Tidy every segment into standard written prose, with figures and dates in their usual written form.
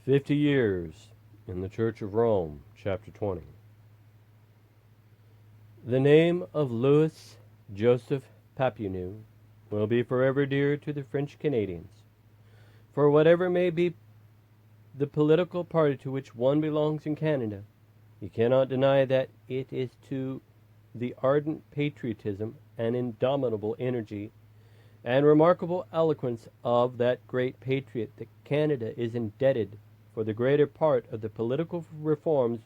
50 Years in the Church of Rome, Chapter 20. The name of Louis Joseph Papineau will be forever dear to the French Canadians, for whatever may be the political party to which one belongs in Canada, you cannot deny that it is to the ardent patriotism and indomitable energy and remarkable eloquence of that great patriot that Canada is indebted for the greater part of the political reforms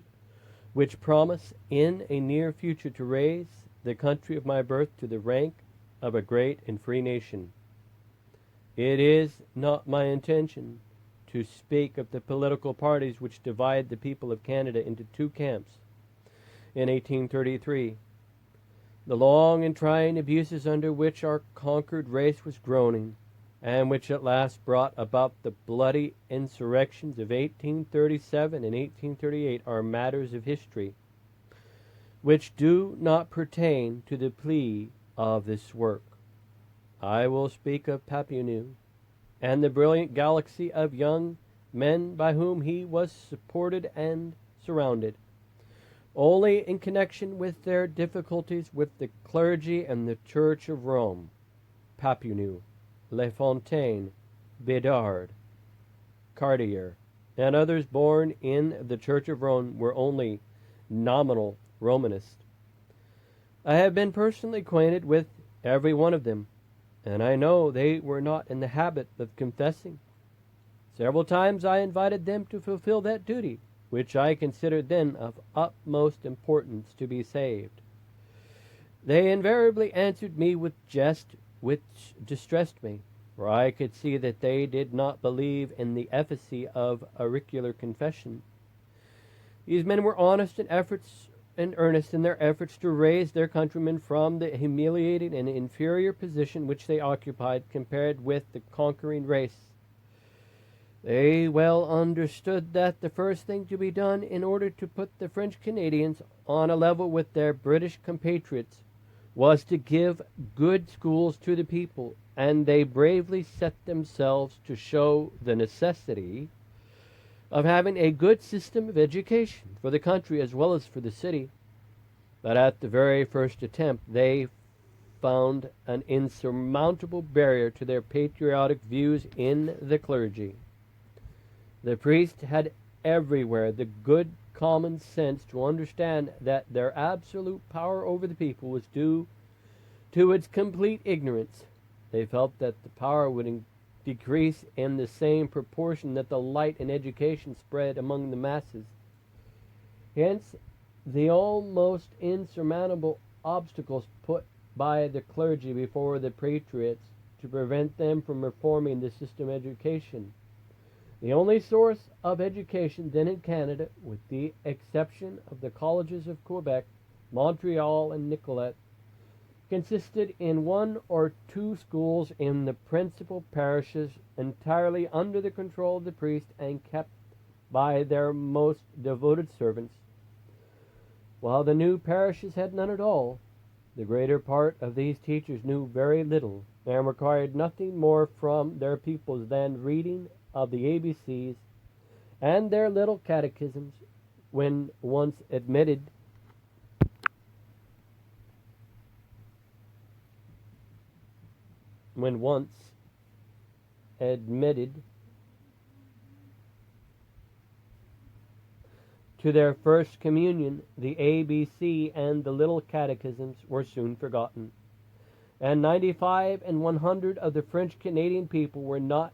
which promise in a near future to raise the country of my birth to the rank of a great and free nation. It is not my intention to speak of the political parties which divide the people of Canada into two camps in 1833. The long and trying abuses under which our conquered race was groaning, and which at last brought about the bloody insurrections of 1837 and 1838, are matters of history, which do not pertain to the plea of this work. I will speak of Papineau, and the brilliant galaxy of young men by whom he was supported and surrounded, only in connection with their difficulties with the clergy and the Church of Rome. Papineau, La Fontaine, Bédard, Cartier, and others born in the Church of Rome were only nominal Romanists. I have been personally acquainted with every one of them, and I know they were not in the habit of confessing. Several times I invited them to fulfill that duty, which I considered then of utmost importance to be saved. They invariably answered me with jest, which distressed me, for I could see that they did not believe in the efficacy of auricular confession. These men were honest and earnest in their efforts to raise their countrymen from the humiliating and inferior position which they occupied compared with the conquering race. They well understood that the first thing to be done in order to put the French Canadians on a level with their British compatriots was to give good schools to the people, and they bravely set themselves to show the necessity of having a good system of education for the country as well as for the city. But at the very first attempt they found an insurmountable barrier to their patriotic views in the clergy. The priest had everywhere the good common sense to understand that their absolute power over the people was due to its complete ignorance. They felt that the power would decrease in the same proportion that the light and education spread among the masses. Hence, the almost insurmountable obstacles put by the clergy before the patriots to prevent them from reforming the system of education. The only source of education then in Canada, with the exception of the colleges of Quebec, Montreal, and Nicolet, consisted in one or two schools in the principal parishes, entirely under the control of the priest and kept by their most devoted servants, while the new parishes had none at all. The greater part of these teachers knew very little and required nothing more from their pupils than reading of the ABCs and their little catechisms. When once admitted to their first communion, the ABC and the little catechisms were soon forgotten, and 95 and 100 of the French Canadian people were not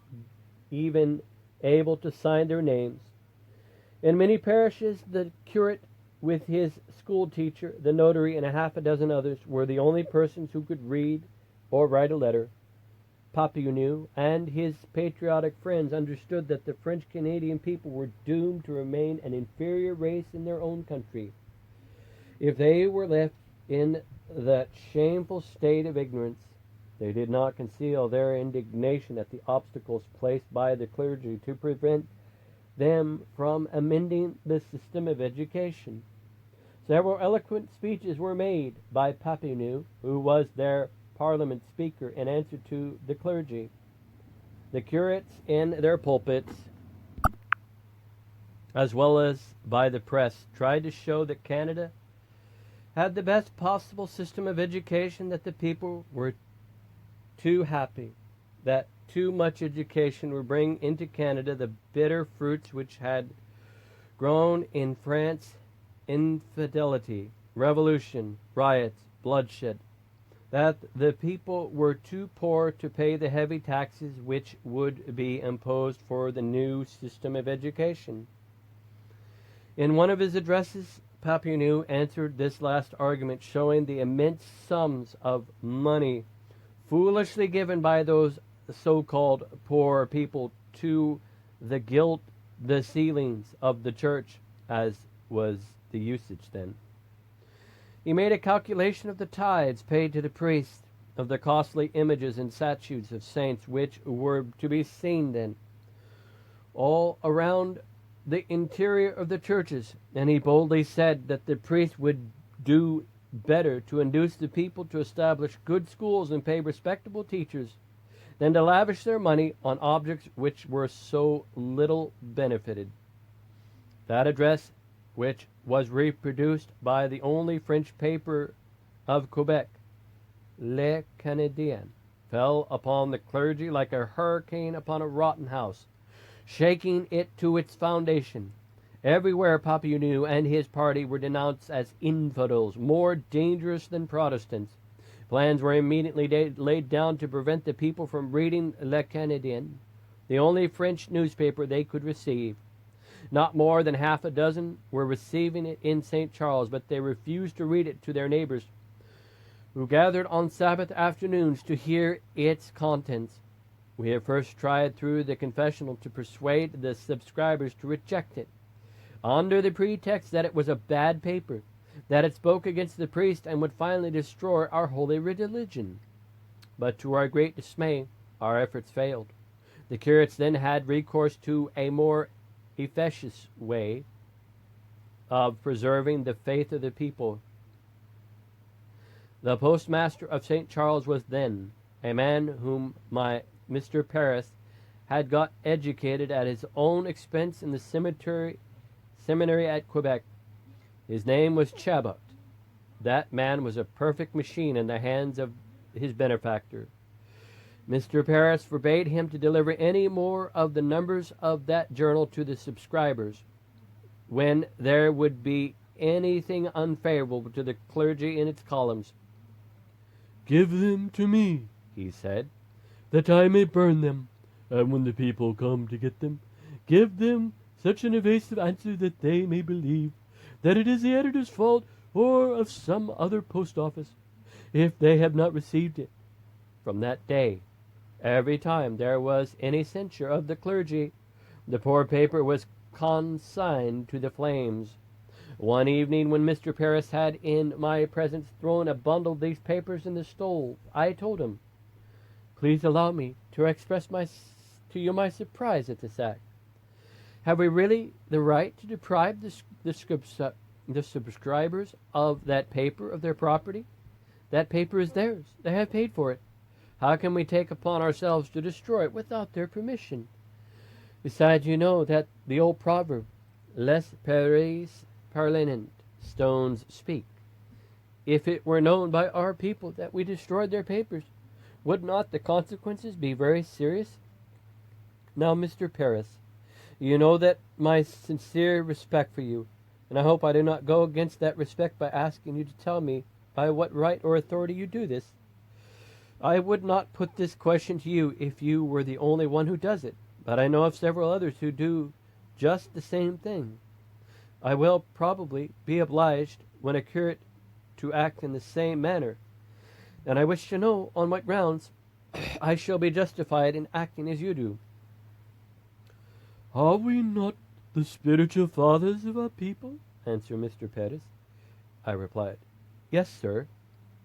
even able to sign their names. In many parishes, the curate with his school teacher, the notary, and a half a dozen others were the only persons who could read or write a letter. Papineau and his patriotic friends understood that the French Canadian people were doomed to remain an inferior race in their own country if they were left in that shameful state of ignorance. They did not conceal their indignation at the obstacles placed by the clergy to prevent them from amending the system of education. Several eloquent speeches were made by Papineau, who was their Parliament speaker, in answer to the clergy. The curates in their pulpits as well as by the press, tried to show that Canada had the best possible system of education, that the people were too happy, that too much education would bring into Canada the bitter fruits which had grown in France: infidelity, revolution, riots, bloodshed, that the people were too poor to pay the heavy taxes which would be imposed for the new system of education. In one of his addresses, Papineau answered this last argument, showing the immense sums of money foolishly given by those so-called poor people to gild the ceilings of the church, as was the usage then. He made a calculation of the tithes paid to the priests, of the costly images and statues of saints which were to be seen then all around the interior of the churches, and he boldly said that the priests would do better to induce the people to establish good schools and pay respectable teachers than to lavish their money on objects which were so little benefited. That address, which was reproduced by the only French paper of Quebec, Le Canadien, fell upon the clergy like a hurricane upon a rotten house, shaking it to its foundation. Everywhere Papineau and his party were denounced as infidels, more dangerous than Protestants. Plans were immediately laid down to prevent the people from reading Le Canadien, the only French newspaper they could receive. Not more than half a dozen were receiving it in St. Charles, but they refused to read it to their neighbors, who gathered on Sabbath afternoons to hear its contents. We have first tried through the confessional to persuade the subscribers to reject it, under the pretext that it was a bad paper, that it spoke against the priest and would finally destroy our holy religion. But to our great dismay, our efforts failed. The curates then had recourse to a more efficacious way of preserving the faith of the people. The postmaster of St. Charles was then a man whom Mr. Paris had got educated at his own expense in the seminary at Quebec. His name was Chabot. That man was a perfect machine in the hands of his benefactor. Mr. Paris forbade him to deliver any more of the numbers of that journal to the subscribers when there would be anything unfavorable to the clergy in its columns. "Give them to me," he said, "that I may burn them, and when the people come to get them, give them such an evasive answer that they may believe that it is the editor's fault or of some other post office, if they have not received it." From that day, every time there was any censure of the clergy, the poor paper was consigned to the flames. One evening, when Mr. Paris had in my presence thrown a bundle of these papers in the stove, I told him, "Please allow me to express to you my surprise at this act. Have we really the right to deprive the subscribers of that paper of their property? That paper is theirs. They have paid for it. How can we take upon ourselves to destroy it without their permission? Besides, you know that the old proverb, Les pierres parlent, stones speak. If it were known by our people that we destroyed their papers, would not the consequences be very serious? Now, Mr. Paris, you know that my sincere respect for you, and I hope I do not go against that respect by asking you to tell me by what right or authority you do this. I would not put this question to you if you were the only one who does it, but I know of several others who do just the same thing. I will probably be obliged, when a curate, to act in the same manner, and I wish to know on what grounds I shall be justified in acting as you do." "Are we not the spiritual fathers of our people?" answered Mr. Paris. I replied, "Yes, sir,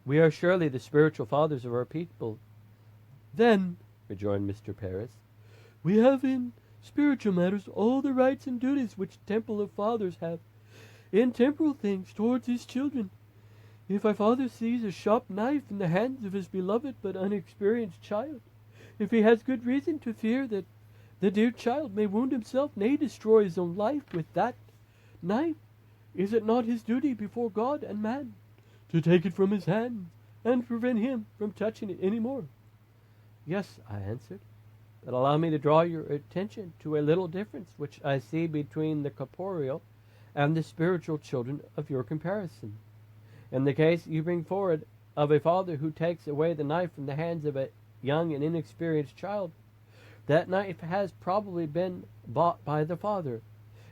we are surely the spiritual fathers of our people." "Then," rejoined Mr. Paris, "we have in spiritual matters all the rights and duties which temporal fathers have in temporal things towards his children. If our father sees a sharp knife in the hands of his beloved but unexperienced child, if he has good reason to fear that The dear child may wound himself, nay, destroy his own life with that knife. Is it not his duty before God and man to take it from his hand and prevent him from touching it any more? Yes, I answered, but allow me to draw your attention to a little difference which I see between the corporeal and the spiritual children of your comparison. In the case you bring forward of a father who takes away the knife from the hands of a young and inexperienced child, that knife has probably been bought by the father.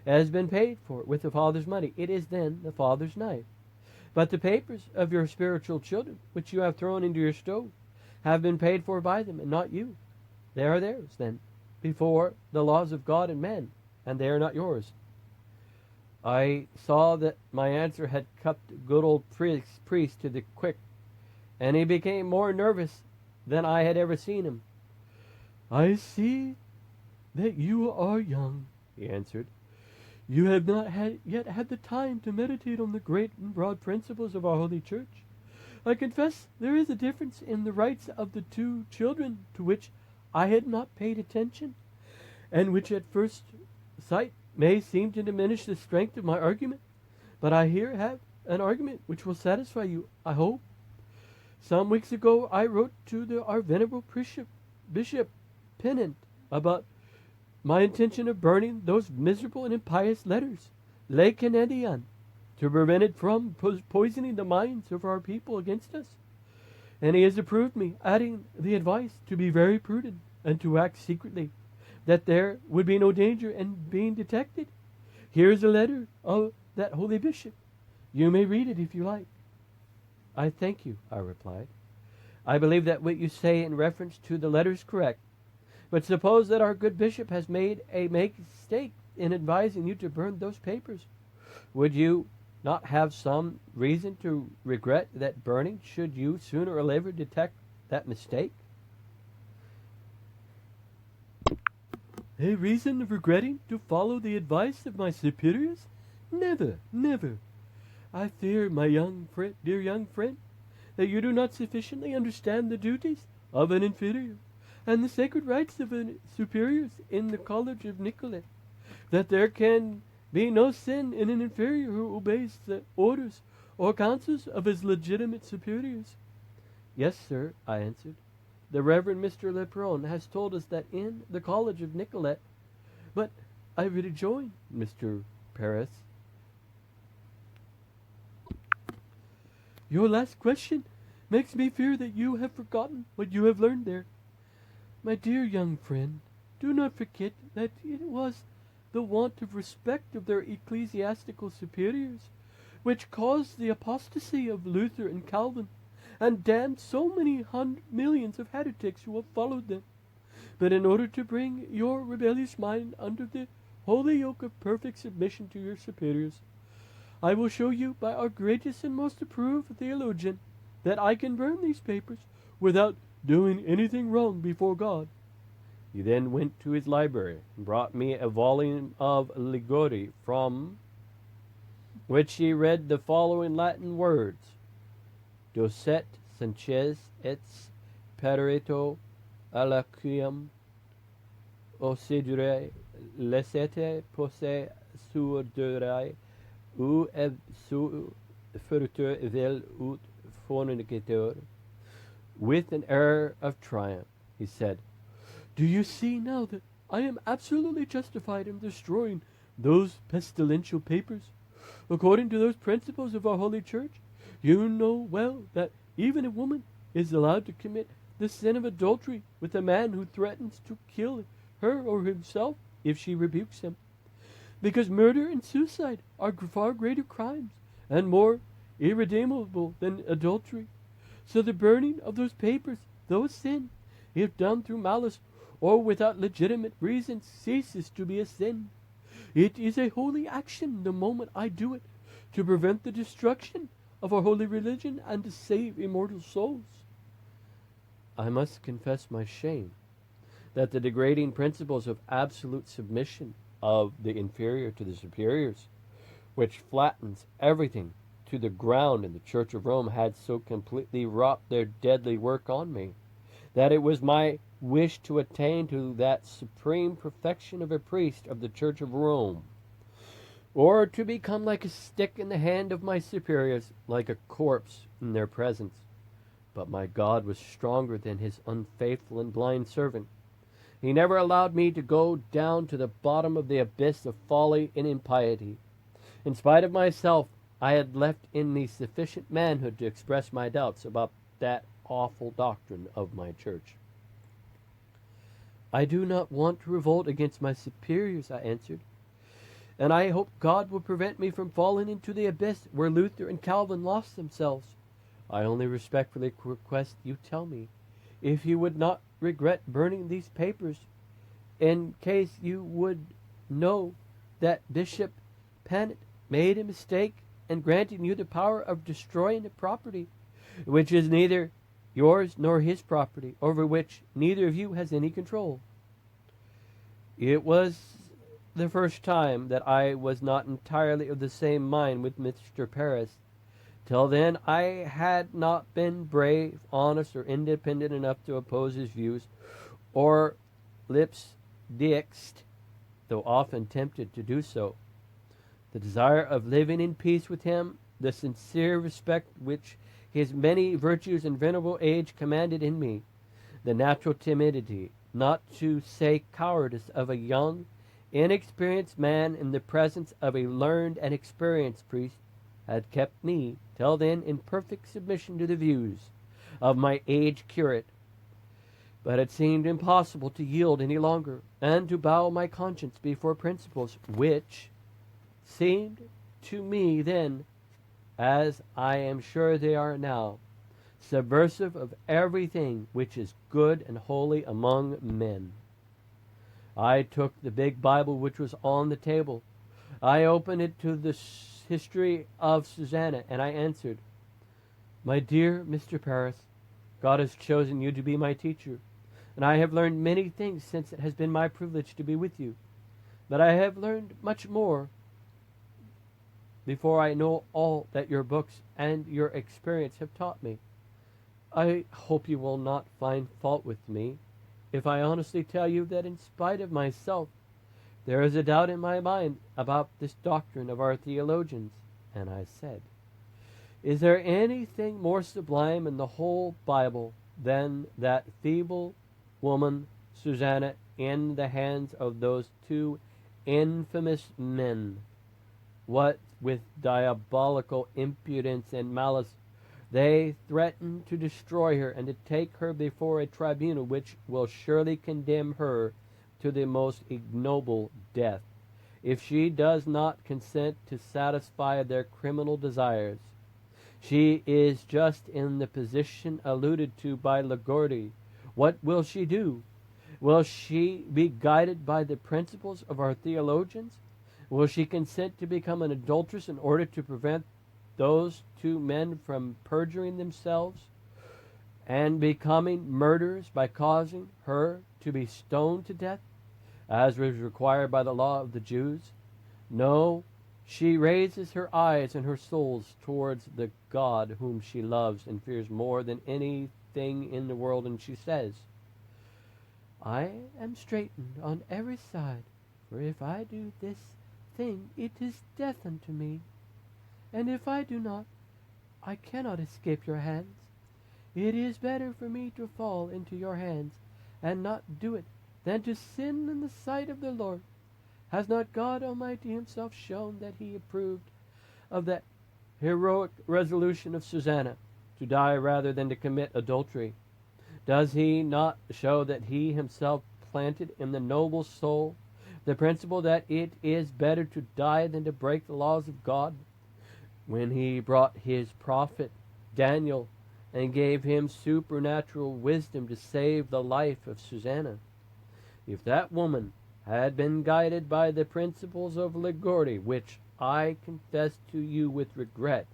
It has been paid for with the father's money. It is then the father's knife. But the papers of your spiritual children, which you have thrown into your stove, have been paid for by them, and not you. They are theirs, then, before the laws of God and men, and they are not yours. I saw that my answer had cut the good old priest to the quick, and he became more nervous than I had ever seen him. I see that you are young, he answered. You have not yet had the time to meditate on the great and broad principles of our Holy Church. I confess there is a difference in the rights of the two children to which I had not paid attention, and which at first sight may seem to diminish the strength of my argument. But I here have an argument which will satisfy you, I hope. Some weeks ago I wrote to our venerable Bishop Pennant about my intention of burning those miserable and impious letters, Le Canadian, to prevent it from poisoning the minds of our people against us. And he has approved me, adding the advice to be very prudent and to act secretly, that there would be no danger in being detected. Here is a letter of that holy bishop. You may read it if you like. I thank you, I replied. I believe that what you say in reference to the letter is correct. But suppose that our good bishop has made a mistake in advising you to burn those papers. Would you not have some reason to regret that burning should you sooner or later detect that mistake? A reason of regretting to follow the advice of my superiors? Never, never. I fear, my dear young friend, that you do not sufficiently understand the duties of an inferior and the sacred rights of superiors in the College of Nicolet, that there can be no sin in an inferior who obeys the orders or counsels of his legitimate superiors. Yes, sir, I answered. The Reverend Mr. Leprone has told us that in the College of Nicolet. But I rejoin, Mr. Paris. Your last question makes me fear that you have forgotten what you have learned there. My dear young friend, do not forget that it was the want of respect of their ecclesiastical superiors which caused the apostasy of Luther and Calvin, and damned so many millions of heretics who have followed them. But in order to bring your rebellious mind under the holy yoke of perfect submission to your superiors, I will show you by our greatest and most approved theologian that I can burn these papers without doing anything wrong before God. He then went to his library and brought me a volume of Ligori, from which he read the following Latin words: Docet Sanchez et Perito alaquium occidere lesete posse suodere ou su furtur vel ut fornicator. With an air of triumph, he said, Do you see now that I am absolutely justified in destroying those pestilential papers? According to those principles of our Holy Church, you know well that even a woman is allowed to commit the sin of adultery with a man who threatens to kill her or himself if she rebukes him, because murder and suicide are far greater crimes and more irredeemable than adultery. So the burning of those papers, though a sin, if done through malice or without legitimate reason, ceases to be a sin. It is a holy action the moment I do it, to prevent the destruction of our holy religion and to save immortal souls. I must confess my shame that the degrading principles of absolute submission of the inferior to the superiors, which flattens everything to the ground in the Church of Rome, had so completely wrought their deadly work on me, that it was my wish to attain to that supreme perfection of a priest of the Church of Rome, or to become like a stick in the hand of my superiors, like a corpse in their presence. But my God was stronger than his unfaithful and blind servant. He never allowed me to go down to the bottom of the abyss of folly and impiety. In spite of myself, I had left in me sufficient manhood to express my doubts about that awful doctrine of my church. I do not want to revolt against my superiors, I answered, and I hope God will prevent me from falling into the abyss where Luther and Calvin lost themselves. I only respectfully request you tell me if you would not regret burning these papers, in case you would know that Bishop Pennant made a mistake in granting you the power of destroying the property, which is neither yours nor his property, over which neither of you has any control. It was the first time that I was not entirely of the same mind with Mr. Paris. Till then I had not been brave, honest, or independent enough to oppose his views, or lips dixed, though often tempted to do so. The desire of living in peace with him, the sincere respect which his many virtues and venerable age commanded in me, the natural timidity, not to say cowardice, of a young, inexperienced man in the presence of a learned and experienced priest, had kept me till then in perfect submission to the views of my aged curate. But it seemed impossible to yield any longer, and to bow my conscience before principles which seemed to me then, as I am sure they are now, subversive of everything which is good and holy among men. I took the big Bible which was on the table. I opened it to the history of Susanna, and I answered, My dear Mr. Paris, God has chosen you to be my teacher, and I have learned many things since it has been my privilege to be with you. But I have learned much more before I know all that your books and your experience have taught me. I hope you will not find fault with me if I honestly tell you that in spite of myself, there is a doubt in my mind about this doctrine of our theologians. And I said, Is there anything more sublime in the whole Bible than that feeble woman, Susanna, in the hands of those two infamous men? What with diabolical impudence and malice they threaten to destroy her and to take her before a tribunal which will surely condemn her to the most ignoble death, if she does not consent to satisfy their criminal desires. She is just in the position alluded to by Ligordi. What will she do? Will she be guided by the principles of our theologians? Will she consent to become an adulteress in order to prevent those two men from perjuring themselves and becoming murderers by causing her to be stoned to death, as was required by the law of the Jews? No, she raises her eyes and her souls towards the God whom she loves and fears more than anything in the world, and she says, I am straitened on every side, for if I do this thing, it is death unto me. And if I do not, I cannot escape your hands. It is better for me to fall into your hands and not do it than to sin in the sight of the Lord. Has not God Almighty himself shown that he approved of that heroic resolution of Susanna to die rather than to commit adultery? Does he not show that he himself planted in the noble soul the principle that it is better to die than to break the laws of God, when he brought his prophet Daniel and gave him supernatural wisdom to save the life of Susanna? If that woman had been guided by the principles of Ligordi, which I confess to you with regret,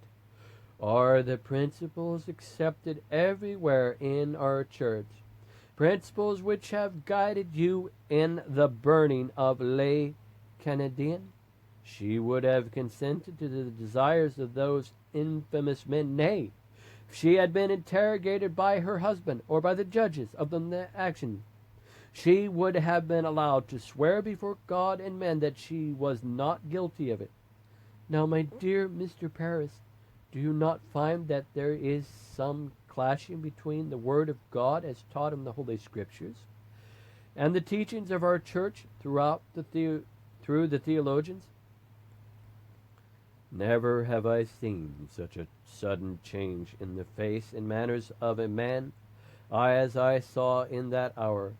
are the principles accepted everywhere in our church, principles which have guided you in the burning of Les Canadiens, she would have consented to the desires of those infamous men. Nay, if she had been interrogated by her husband or by the judges of the action, she would have been allowed to swear before God and men that she was not guilty of it. Now, my dear Mr. Paris, do you not find that there is some clashing between the Word of God as taught in the Holy Scriptures and the teachings of our church through the theologians? Never have I seen such a sudden change in the face and manners of a man as I saw in that hour.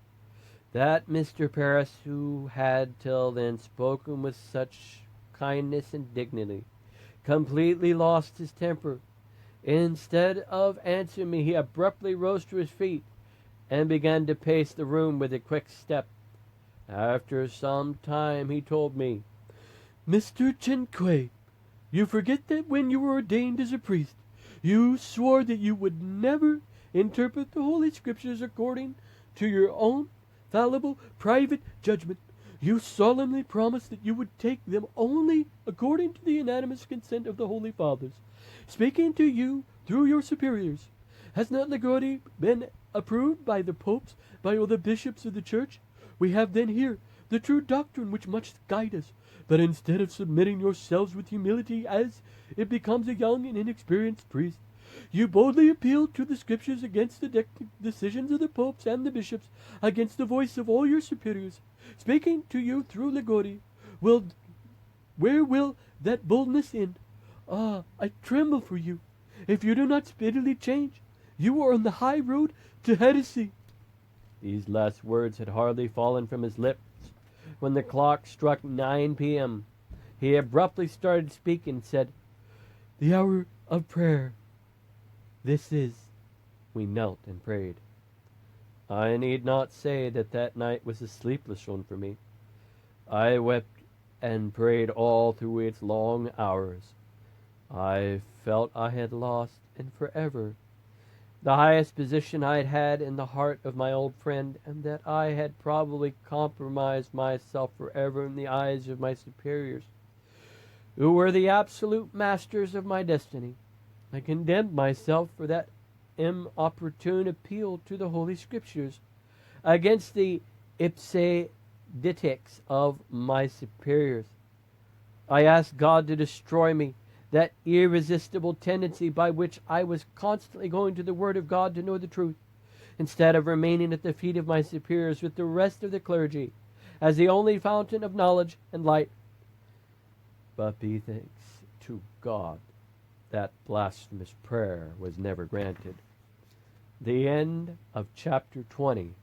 That Mr. Paris, who had till then spoken with such kindness and dignity, completely lost his temper. Instead of answering me, he abruptly rose to his feet and began to pace the room with a quick step. After some time he told me, "Mr. Chinque, you forget that when you were ordained as a priest, you swore that you would never interpret the Holy Scriptures according to your own fallible private judgment. You solemnly promised that you would take them only according to the unanimous consent of the Holy Fathers, speaking to you through your superiors. Has not Ligori been approved by the popes, by all the bishops of the church? We have then here the true doctrine which must guide us. But instead of submitting yourselves with humility as it becomes a young and inexperienced priest, you boldly appeal to the Scriptures against the decisions of the popes and the bishops, against the voice of all your superiors, speaking to you through Ligori. Where will that boldness end? Ah, I tremble for you. If you do not speedily change, you are on the high road to heresy." These last words had hardly fallen from his lips when the clock struck 9 p.m. He abruptly started speaking and said, "The hour of prayer. This is." We knelt and prayed. I need not say that that night was a sleepless one for me. I wept and prayed all through its long hours. I felt I had lost, and forever, the highest position I had had in the heart of my old friend, and that I had probably compromised myself forever in the eyes of my superiors, who were the absolute masters of my destiny. I condemned myself for that inopportune appeal to the Holy Scriptures against the ipse dictes of my superiors. I asked God to destroy me, that irresistible tendency by which I was constantly going to the Word of God to know the truth, instead of remaining at the feet of my superiors with the rest of the clergy as the only fountain of knowledge and light. But be thanks to God, that blasphemous prayer was never granted. The end of chapter 20.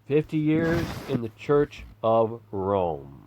50 years in the Church of Rome.